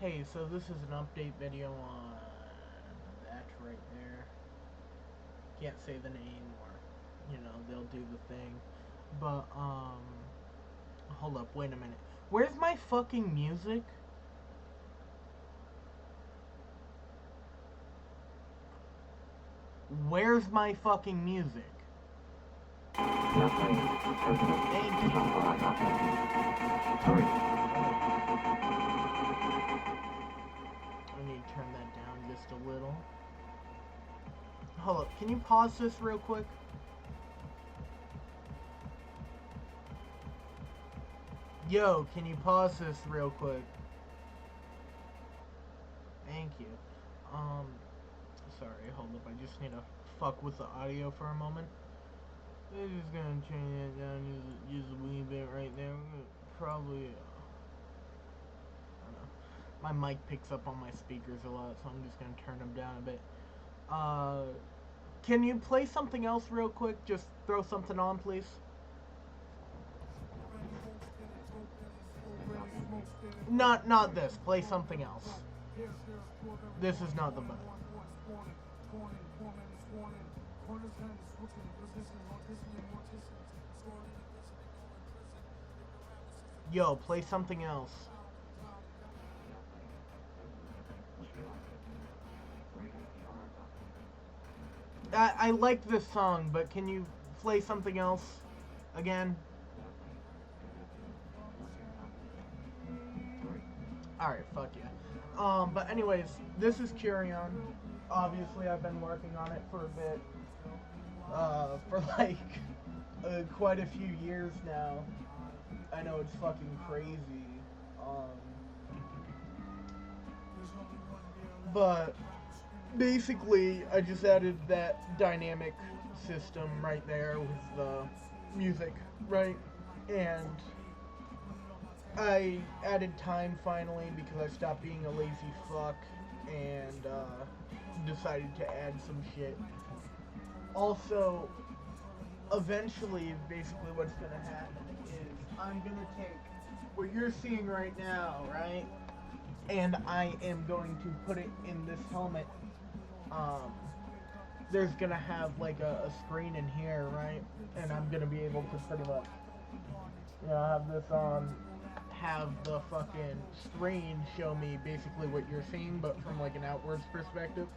Hey, so this is an update video on that right there. Can't say the name or, they'll do the thing. But, hold up, wait a minute. Where's my fucking music? Where's my fucking music? Thank you. I need to turn that down just a little. Hold up, can you pause this real quick? Yo, can you pause this real quick? Thank you. Sorry, hold up, I just need to fuck with the audio for a moment. We're just gonna turn that down just a wee bit right there. Probably, I don't know. My mic picks up on my speakers a lot, so I'm just gonna turn them down a bit. Can you play something else real quick? Just throw something on, please. Not this. Play something else. This is not the button. Yo, play something else. I like this song, but can you play something else again? Alright, fuck yeah. But anyways, this is Curion. Obviously, I've been working on it for a bit. For like, quite a few years now. I know it's fucking crazy. But basically, I just added that dynamic system right there with the music, right? And I added time finally because I stopped being a lazy fuck and decided to add some shit. Also, eventually, basically what's gonna happen is I'm gonna take what you're seeing right now, right? And I am going to put it in this helmet. There's gonna have like a screen in here, right? And I'm gonna be able to pretty much, have this on, have the fucking screen show me basically what you're seeing, but from like an outwards perspective.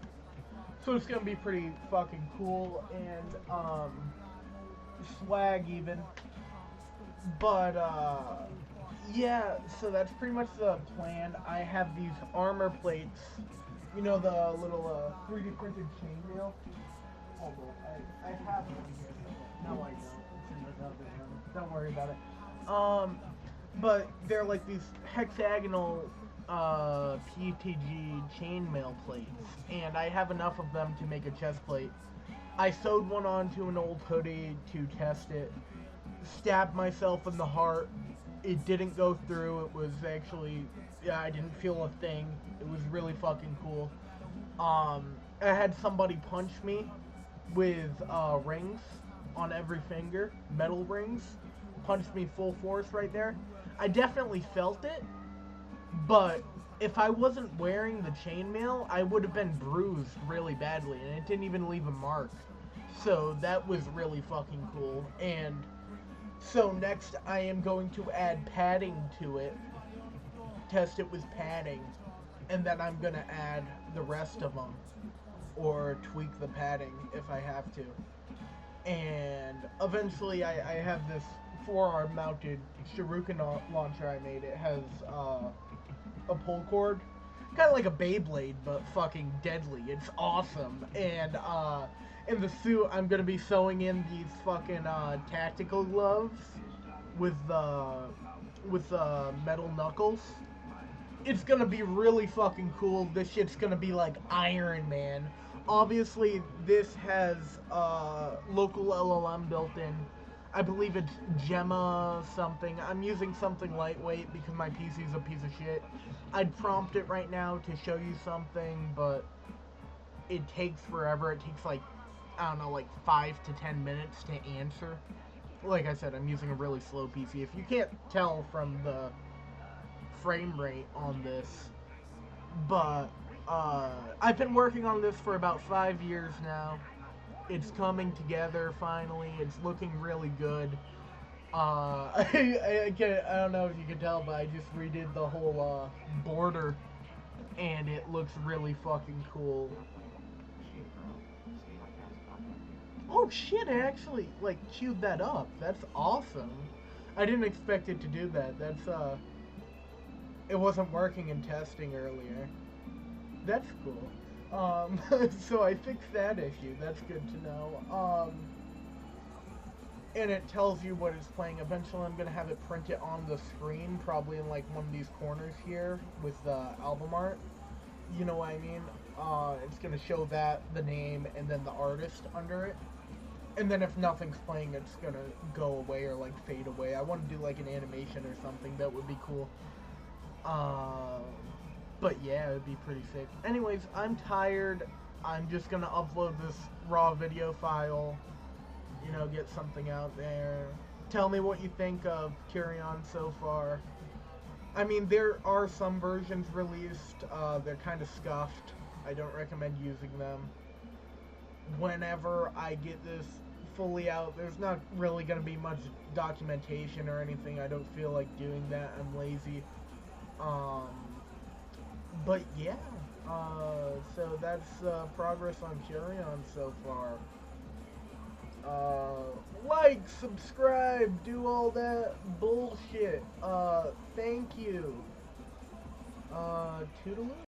So it's gonna be pretty fucking cool and swag even. But yeah, so that's pretty much the plan. I have these armor plates, the little 3D printed chainmail. Hold on, I have one here. No, I don't. It's in this other room. Don't worry about it. But they're like these hexagonal PTG chainmail plates, and I have enough of them to make a chest plate. I sewed one onto an old hoodie to test it. Stabbed myself in the heart. It didn't go through. It was actually, I didn't feel a thing. It was really fucking cool. I had somebody punch me with rings on every finger, metal rings. Punched me full force right there. I definitely felt it, but if I wasn't wearing the chainmail, I would have been bruised really badly, and it didn't even leave a mark. So that was really fucking cool. And so next I am going to add padding to it, test it with padding, and then I'm going to add the rest of them, or tweak the padding if I have to. And eventually I have this forearm mounted shuriken launcher I made. It has a pull cord, kind of like a Beyblade, but fucking deadly. It's awesome. And in the suit, I'm gonna be sewing in these fucking tactical gloves with metal knuckles. It's gonna be really fucking cool. This shit's gonna be like Iron Man. Obviously, this has local LLM built in. I believe it's Gemma something. I'm using something lightweight because my PC is a piece of shit. I'd prompt it right now to show you something, but it takes forever. It takes like, I don't know, like 5 to 10 minutes to answer. Like I said, I'm using a really slow PC. If you can't tell from the frame rate on this, But I've been working on this for about 5 years now. It's coming together finally. It's looking really good. I don't know if you can tell, but I just redid the whole border, and it looks really fucking cool. Oh shit! I actually like queued that up. That's awesome. I didn't expect it to do that. It wasn't working in testing earlier. That's cool. So I fixed that issue. That's good to know. And it tells you what it's playing. Eventually, I'm gonna have it printed on the screen, probably in like one of these corners here with the album art. You know what I mean? It's gonna show that the name and then the artist under it. And then if nothing's playing, it's gonna go away or like fade away. I want to do like an animation or something. That would be cool. But yeah, it'd be pretty sick. Anyways, I'm tired. I'm just gonna upload this raw video file. You know, get something out there. Tell me what you think of Curion so far. I mean, there are some versions released. They're kind of scuffed. I don't recommend using them. Whenever I get this fully out, there's not really going to be much documentation or anything. I don't feel like doing that. I'm lazy. But yeah. So that's progress on Curion so far. Like, subscribe, do all that bullshit. Thank you. Toodaloo.